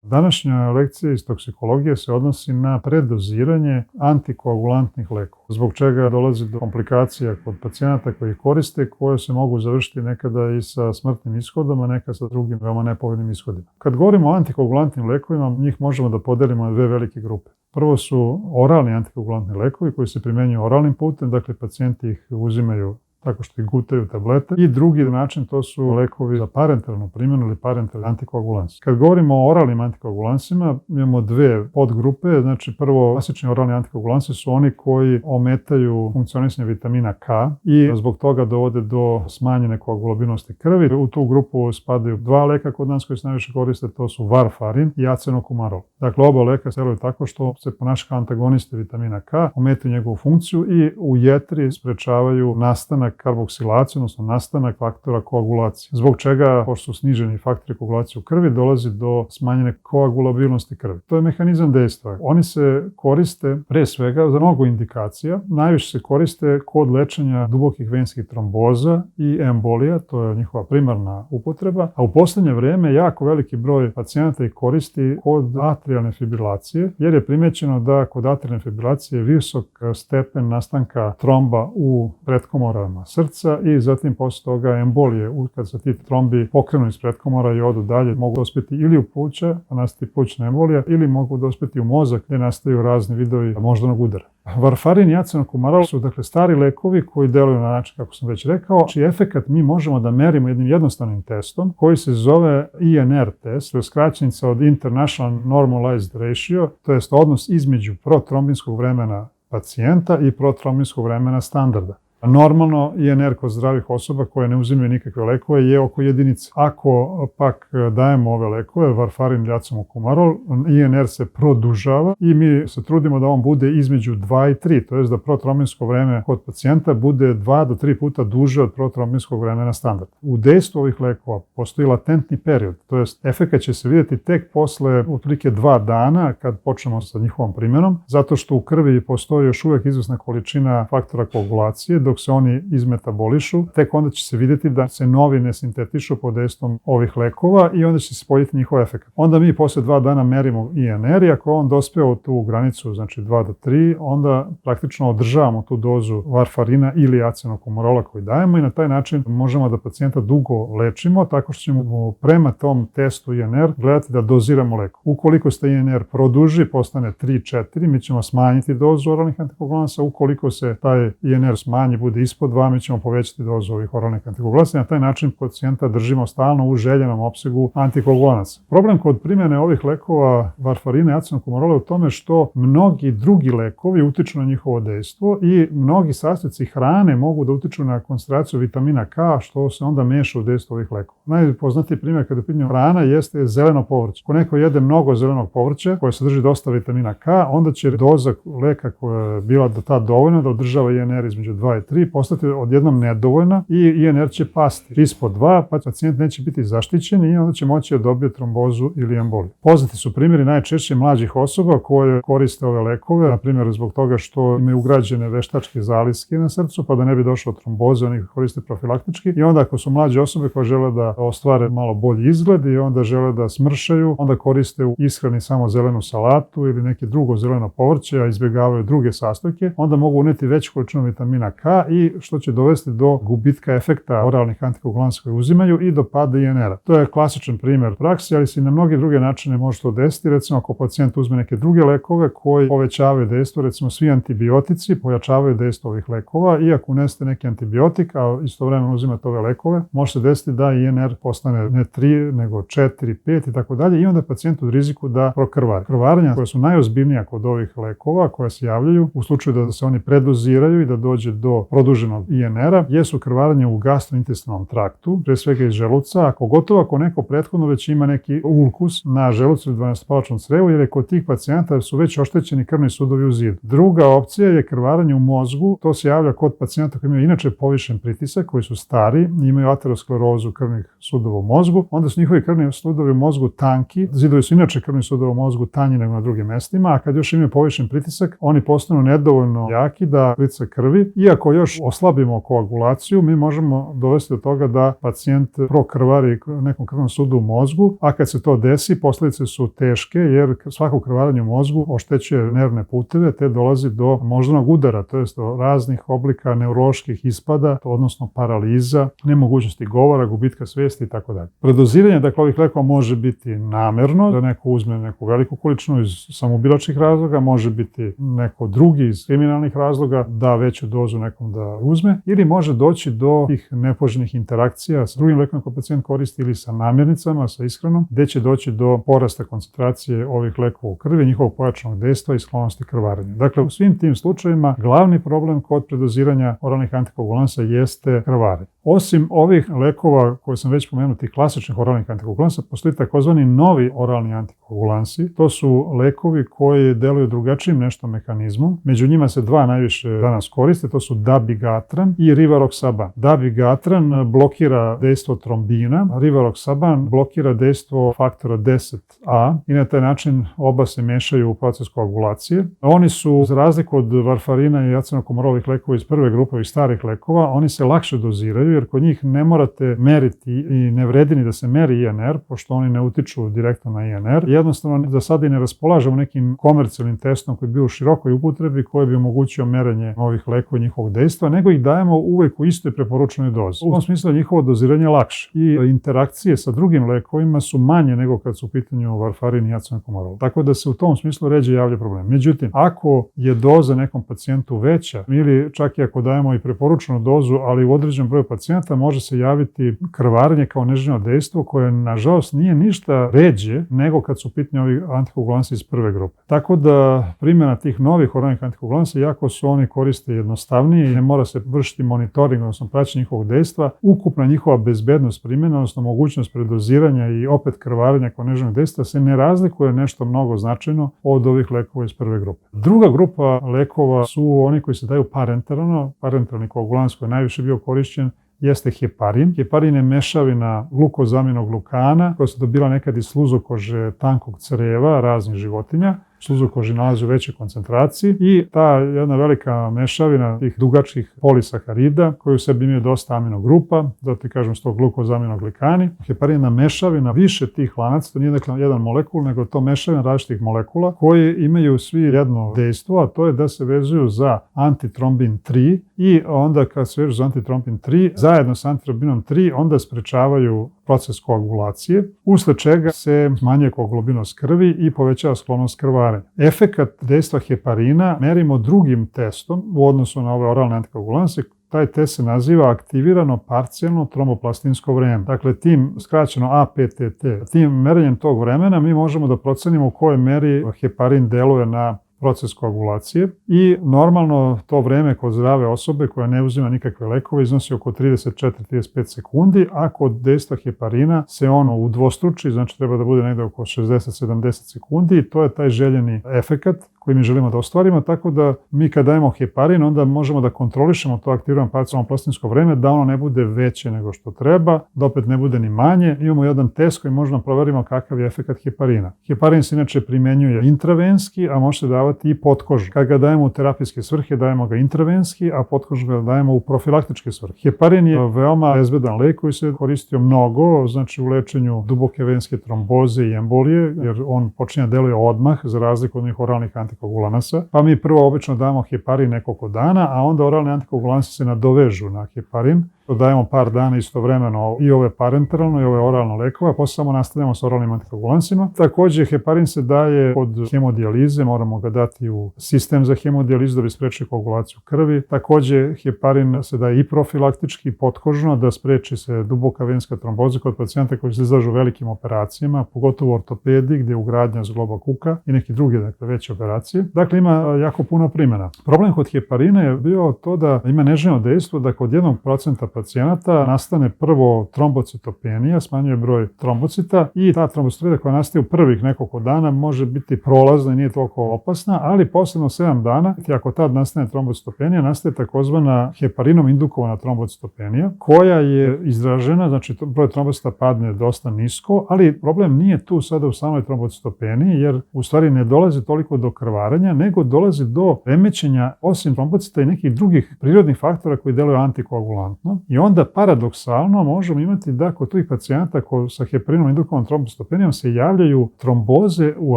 Današnja lekcija iz toksikologije se odnosi na predoziranje antikoagulantnih lekova, zbog čega dolazi do komplikacija kod pacijenata koji ih koriste, koje se mogu završiti nekada i sa smrtnim ishodom, a nekada sa drugim veoma nepovoljnim ishodima. Kad govorimo o antikoagulantnim lekovima, njih možemo da podelimo na dve velike grupe. Prvo su oralni antikoagulantni lekovi koji se primenjuju oralnim putem, dakle pacijenti ih uzimaju tako što ih gutaju tablete. I drugi način, to su lekovi za parenteralnu primjenu ili parenteralni antikoagulansi. Kad govorimo o oralnim antikoagulansima, imamo dve podgrupe. Znači, prvo, klasični oralni antikoagulansi su oni koji ometaju funkcionisanje vitamina K i zbog toga dovode do smanjene koagulabilnosti krvi. U tu grupu spadaju dva leka kod nas koji se najviše koriste, to su varfarin i acenokumarol. Dakle, oba leka se deluju tako što se ponašaju kao antagonisti vitamina K, ometaju njegovu funkciju i u jetri sprečavaju nastanak karboksilacije, odnosno nastanak faktora koagulacije. Zbog čega, pošto su sniženi faktori koagulacije u krvi, dolazi do smanjene koagulabilnosti krvi. To je mehanizam dejstva. Oni se koriste pre svega za mnogo indikacija. Najviše se koriste kod lečenja dubokih venskih tromboza i embolija, to je njihova primarna upotreba, a u poslednje vreme jako veliki broj pacijenata ih koristi kod atrijalne fibrilacije, jer je primećeno da kod atrijalne fibrilacije je visok stepen nastanka tromba u pretkomorama srca i zatim posle toga embolije. Kad se ti trombi pokrenu iz pretkomora i odu dalje, mogu dospeti ili u pluća, pa nastati plućna embolija, ili mogu dospeti u mozak gde nastaju razni vidovi moždanog udara. Varfarin i acenokumarol su dakle stari lekovi koji deluju na način kako sam već rekao, čiji efekat mi možemo da merimo jednim jednostavnim testom koji se zove INR test, to je skraćenica od International Normalized Ratio, to jest odnos između protrombinskog vremena pacijenta i protrombinskog vremena standarda. Normalno, INR kod zdravih osoba koje ne uzimaju nikakve lekove je oko jedinice. Ako pak dajemo ove lekove, varfarin i acenokumarol, INR se produžava i mi se trudimo da on bude između 2 i 3, to je da protrombinsko vreme kod pacijenta bude 2 do 3 puta duže od protrombinskog vremena standarda. U dejstvu ovih lekova postoji latentni period, to je efekat će se vidjeti tek posle otprilike 2 dana kad počnemo sa njihovom primjenom, zato što u krvi postoji još uvek izvesna količina faktora koagulacije, dok se oni izmetabolišu, tek onda će se vidjeti da se novi ne sintetišu pod dejstvom ovih lekova i onda će se spoljiti njihov efekt. Onda mi posle 2 dana merimo INR i ako on dospeo u tu granicu, znači 2 do 3, onda praktično održavamo tu dozu varfarina ili acenokumarola koji dajemo i na taj način možemo da pacijenta dugo lečimo tako što ćemo prema tom testu INR gledati da doziramo lek. Ukoliko se INR produži, postane 3-4, mi ćemo smanjiti dozu oralnih antikoagulansa. Ukoliko se taj INR smanji, bude ispod 2, mi ćemo povećati dozu ovih oralnih antikoagulansa i na taj način pacijenta držimo stalno u željenom opsegu antikoagulansa. Problem kod primjene ovih lekova varfarina i acenokumarola je u tome što mnogi drugi lekovi utiču na njihovo dejstvo i mnogi sastojci hrane mogu da utiču na koncentraciju vitamina K, što se onda meša u dejstvo ovih lekova. Najpoznatiji primjer kada je pitanje hrana jeste zeleno povrće. Ako neko jede mnogo zelenog povrća koje sadrži dosta vitamina K, onda će doza leka koja je bila do tada dovoljna da održava INR između 2 i 3 postati odjednom nedovoljna i INR će pasti ispod 2, pa pacijent neće biti zaštićen i onda će moći da dobije trombozu ili emboliju. Poznati su primjeri najčešće mlađih osoba koje koriste ove lekove, na primjer zbog toga što imaju ugrađene veštačke zaliske na srcu, pa da ne bi došlo tromboze, oni ih koriste profilaktički i onda ako su mlađe osobe koje žele da ostvare malo bolji izgled i onda žele da smršaju, onda koriste u ishrani samo zelenu salatu ili neke drugo zeleno povrće, a izbjegavaju druge sastojke, onda mogu uneti veću količinu vitamina K i što će dovesti do gubitka efekta oralnih antikoagulansa koje uzimaju i do pada INR-a. To je klasičan primjer praksi, ali se i na mnogi druge načine može to desiti. Recimo, ako pacijent uzme neke druge lekove koji povećavaju dejstvo, recimo svi antibiotici pojačavaju dejstvo ovih lekova i ako unesete neki antibiotik, a istovremeno uzimate ove lekove, može se desiti da INR postane ne 3, nego 4, 5 i tako dalje i onda je pacijent u riziku da prokrvari. Krvarenja koja su najozbiljnija kod ovih lekova koja se javljaju u slučaju da se oni predoziraju i da dođe do produženog INR-a jesu krvarenje u gastrointestinalnom traktu, pre svega iz želuca, a pogotovo ako neko prethodno već ima neki ulkus na želucu ili 12-palačnom crevu, jer je kod tih pacijenta su već oštećeni krvni sudovi u zidu. Druga opcija je krvarenje u mozgu, to se javlja kod pacijenta koji imaju inače povišen pritisak, koji su stari, imaju aterosklerozu krvnih sudova u mozgu, onda su njihovi krvni sudovi u mozgu tanki, zidovi su inače krvnih sudova u mozgu tanji nego na drugim mestima, a kad još imaju povišen pritisak, oni postanu nedovoljno jaki da pritisak krvi, iako ako još oslabimo koagulaciju, mi možemo dovesti do toga da pacijent prokrvari nekom krvnom sudu u mozgu, a kad se to desi, posljedice su teške jer svako krvarenje u mozgu oštećuje nervne puteve te dolazi do moždanog udara, to jest do raznih oblika neuroloških ispada, odnosno paraliza, nemogućnosti govora, gubitka svijesti itd. Predoziranje ovih lekova može biti namerno, da neko uzme neku veliku količinu iz samoubilačkih razloga, može biti neko drugi iz kriminalnih razloga da veću dozu nekom da uzme, ili može doći do tih nepoželjnih interakcija sa drugim lekovima koje pacijent koristi ili sa namirnicama, sa ishranom, gdje će doći do porasta koncentracije ovih lekova u krvi, njihovog pojačanog dejstva i sklonosti krvarenja. Dakle, u svim tim slučajevima glavni problem kod predoziranja oralnih antikoagulansa jeste krvarenje. Osim ovih lekova koje sam već pomenuo, tih klasičnih oralnih antikoagulansa, postoji takozvani novi oralni antikoagulansi. To su lekovi koji deluju drugačijim nešto mehanizmom. Među njima se dva najviše danas koriste, to su dabigatran i rivaroxaban. Dabigatran blokira dejstvo trombina, rivaroxaban blokira dejstvo faktora 10A i na taj način oba se mešaju u proces koagulacije. Oni su, za razliku od varfarina i acenokomorovih lekova iz prve grupe i starih lekova, oni se lakše doziraju jer kod njih ne morate meriti i ne vredi ni da se meri INR, pošto oni ne utiču direktno na INR. Jednostavno, za sada i ne raspolažemo nekim komercijalnim testom koji bi bio u širokoj upotrebi, koji bi omogućio merenje ovih lekova i njihovog dejstva, nego ih dajemo uvek u istoj preporučenoj dozi. U tom smislu je njihovo doziranje lakše i interakcije sa drugim lekovima su manje nego kad su u pitanju varfarin i acenokomorol. Tako da se u tom smislu ređe javlja problem. Međutim, ako je doza nekom pacijentu veća ili čak i ako dajemo i preporučenu dozu, ali u određenom broju pacijenta može se javiti krvarenje kao neželjeno dejstvo koje nažalost nije ništa ređe nego kad su u pitanju ovi antikoagulansi iz prve grupe. Tako da primjena tih novih oralnih antikoagulansa, jako su oni koriste jednostavnije i ne mora se vršiti monitoring, odnosno praćenje njihovog dejstva, ukupna njihova bezbednost primjena, odnosno mogućnost predoziranja i opet krvarenja kao neželjenog dejstva se ne razlikuje nešto mnogo značajno od ovih lekova iz prve grupe. Druga grupa lekova su oni koji se daju parenteralno, parenteralni koagulans koji je najviše bio korišćen jeste heparin. Heparin je mešavina glukozaminog glukana koja se dobila nekad iz sluzokože tankog creva raznih životinja. Sluzokoži nalazi u većoj koncentraciji i ta jedna velika mešavina tih dugačkih polisaharida koji u sebi imaju dosta aminogrupa, zato kažem sto glukozaminoglukani. Heparin je mešavina više tih lanaca, to nije dakle jedan molekul, nego to mešavina različitih molekula koji imaju svi jedno dejstvo, a to je da se vezuju za antitrombin 3 i onda kad se vežu za antitrombin 3 zajedno sa antitrombinom 3 onda sprečavaju proces koagulacije, usled čega se smanjuje koagulabilnost krvi i povećava sklonost krvarenja. Efekat dejstva heparina merimo drugim testom u odnosu na ove oralne antikoagulanse. Taj test se naziva aktivirano parcijalno tromboplastinsko vreme. Dakle, tim skraćeno APTT, tim merenjem tog vremena mi možemo da procenimo u kojoj meri heparin deluje na proces koagulacije i normalno to vreme kod zdrave osobe koja ne uzima nikakve lekove iznosi oko 34-35 sekundi, a kod dejstva heparina se ono udvostruči, znači treba da bude negde oko 60-70 sekundi i to je taj željeni efekat koji mi želimo da ostvarimo, tako da mi kad dajemo heparin onda možemo da kontrolišemo to aktivirano parcijalno plastinsko vreme, da ono ne bude veće nego što treba, da opet ne bude ni manje. Imamo jedan test koji možemo proverimo kakav je efekat heparina. Heparin se inače primenjuje intravenski, a može se davati i potkožno. Kad ga dajemo u terapijske svrhe, dajemo ga intravenski, a potkožno ga dajemo u profilaktičke svrhe. Heparin je veoma bezbedan lek koji se koristio mnogo, znači u lečenju duboke venske tromboze i embolije, jer on počinje deluje odmah za razliku od onih oralnih antikoagulanasa. Pa mi prvo obično damo heparin nekoliko dana, a onda oralni antikoagulansi se nadovežu na heparin. Dajemo par dana istovremeno i ove parenteralno i ove oralno lekove, a posle samo nastavljamo sa oralnim antikoagulansima. Takođe, heparin se daje kod hemodijalize, moramo ga dati u sistem za hemodijalizu da bi sprečili koagulaciju krvi. Takođe, heparin se daje i profilaktički i potkožno da spreči se duboka venska tromboza kod pacijenta koji se izlažu velikim operacijama, pogotovo ortopedi gde je ugradnja zgloba kuka i neki druge veće operacije. Dakle, ima jako puno primjena. Problem kod heparina je bio to da ima neželjeno dejstvo da kod 1% pacijenta pacijenata nastane prvo trombocitopenija, smanjuje broj trombocita i ta trombocitopenija koja nastaje u prvih nekoliko dana može biti prolazna i nije toliko opasna, ali posledno 7 dana, ako tad nastane trombocitopenija, nastaje takozvana heparinom indukovana trombocitopenija, koja je izražena, znači broj trombocita padne dosta nisko, ali problem nije tu sada u samoj trombocitopeniji, jer u stvari ne dolazi toliko do krvarenja, nego dolazi do remećenja osim trombocita i nekih drugih prirodnih faktora koji deluju antikoagulantno. I onda paradoksalno možemo imati da kod tih pacijenata sa heparinom indukovanom trombocitopenijom se javljaju tromboze u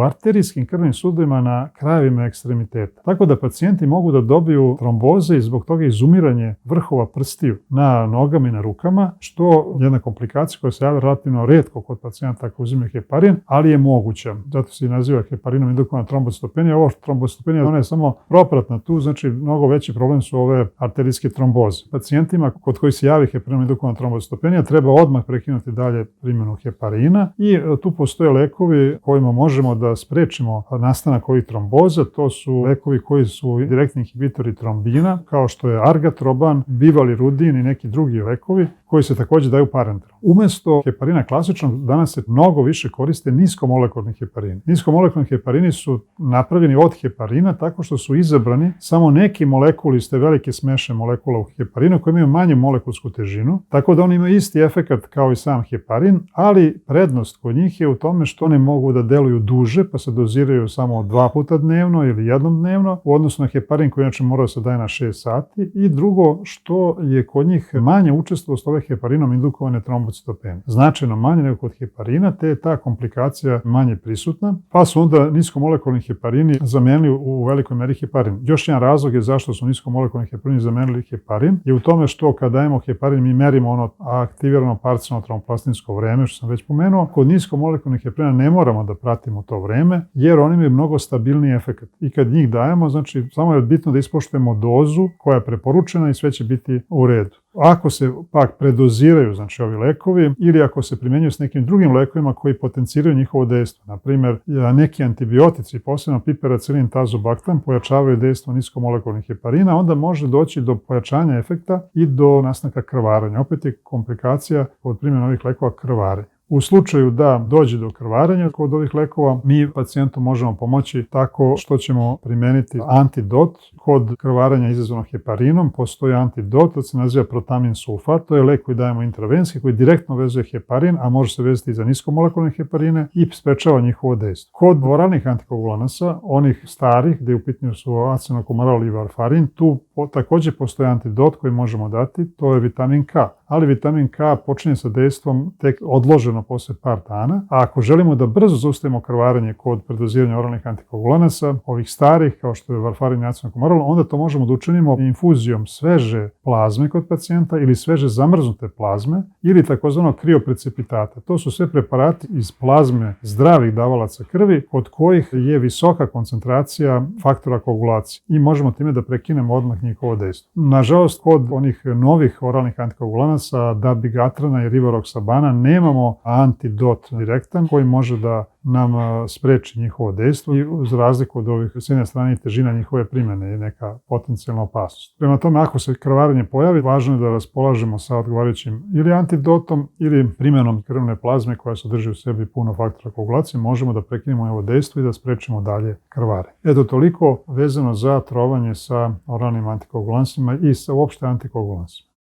arterijskim krvnim sudovima na krajevima ekstremiteta. Tako da pacijenti mogu da dobiju tromboze i zbog toga izumiranje vrhova prstiju na nogama i na rukama, što je jedna komplikacija koja se javlja relativno retko kod pacijenta ako uzimaju heparin, ali je moguća. Zato se i naziva heparinom indukovana trombocitopenija. Ovo trombocitopenija, ona je samo propratna tu, znači mnogo veći problem su ove arterijske tromboze. Pacijentima kod kojih se javi heparinom indukovana trombocitopenija treba odmah prekinuti dalje primjenu heparina i tu postoje lekovi kojima možemo da sprečimo nastanak ovih tromboza. To su lekovi koji su direktni inhibitori trombina, kao što je argatroban, bivalirudin i neki drugi lekovi koji se takođe daju parenteralno. Umesto heparina klasičnog danas se mnogo više koriste niskomolekulni heparini. Niskomolekulni heparini su napravljeni od heparina tako što su izabrani samo neki molekuli iz te velike smeše molekula u heparinu koji imaju manju molekulsku težinu, tako da oni imaju isti efekat kao i sam heparin, ali prednost kod njih je u tome što oni mogu da deluju duže, pa se doziraju samo 2 puta dnevno ili jednom dnevno, u odnosu na heparin koji inače mora da se daje na 6 sati. I drugo, što je kod njih manje učestvost ove heparinom indukovane trombocitopenije. Značajno manje nego kod heparina, te je ta komplikacija manje prisutna, pa su onda niskomolekulni heparini zamenili u velikoj meri heparin. Još jedan razlog je zašto su niskomolekulni heparini zamenili heparin je u tome što kad dajemo heparin mi merimo ono aktivirano parcijalno tromboplastinsko vreme, što sam već pomenuo. Kod niskomolekulnih heparina ne moramo da pratimo to vreme, jer oni imaju mnogo stabilniji efekat. I kad njih dajemo, znači samo je bitno da ispoštujemo dozu koja je preporučena i sve će biti u redu. Ako se pak predoziraju, znači ovi lekovi, ili ako se primenjuju s nekim drugim lekovima koji potenciraju njihovo dejstvo, na primjer neki antibiotici, posebno piperacillin, tazobactam, pojačavaju dejstvo niskomolekulnih heparina, onda može doći do pojačanja efekta i do nastanka krvarenja. Opet je komplikacija kod primjene ovih lekova krvarenja. U slučaju da dođe do krvarenja kod ovih lekova, mi pacijentu možemo pomoći tako što ćemo primeniti antidot. Kod krvarenja izazvanog heparinom postoji antidot, to se naziva protamin sulfat. To je lek koji dajemo intravenski, koji direktno vezuje heparin, a može se vezati i za niskomolekulne heparine i sprečava njihovo dejstvo. Kod oralnih antikoagulanasa, onih starih, gde u pitanju su acenokumarol i varfarin, tu takođe postoji antidot koji možemo dati, to je vitamin K. Ali vitamin K počinje sa dejstvom tek odloženo posle par dana, a ako želimo da brzo zaustavimo krvarenje kod predoziranja oralnih antikoagulanasa, ovih starih, kao što je varfarin i acenokumarol, onda to možemo da učinimo infuzijom sveže plazme kod pacijenta ili sveže zamrznute plazme ili takozvano krioprecipitata. To su sve preparati iz plazme zdravih davalaca krvi kod kojih je visoka koncentracija faktora koagulacije i možemo time da prekinemo odmah njihovo dejstvo. Nažalost, kod onih novih oralnih antikoagulanasa, dabigatrana i rivaroksabana, nemamo antidot direktan koji može da nam spreči njihovo dejstvo i uz razliku od ovih s jedne strane težina njihove primjene je neka potencijalna opasnost. Prema tome, ako se krvarenje pojavi, važno je da raspolažemo sa odgovarajućim ili antidotom ili primjenom krvne plazme koja sadrži u sebi puno faktora koagulacije, možemo da prekinemo ovo dejstvo i da sprečimo dalje krvarenje. Eto, toliko vezano za trovanje sa oralnim antikoagulansima i sa uopšte antikoagulansima.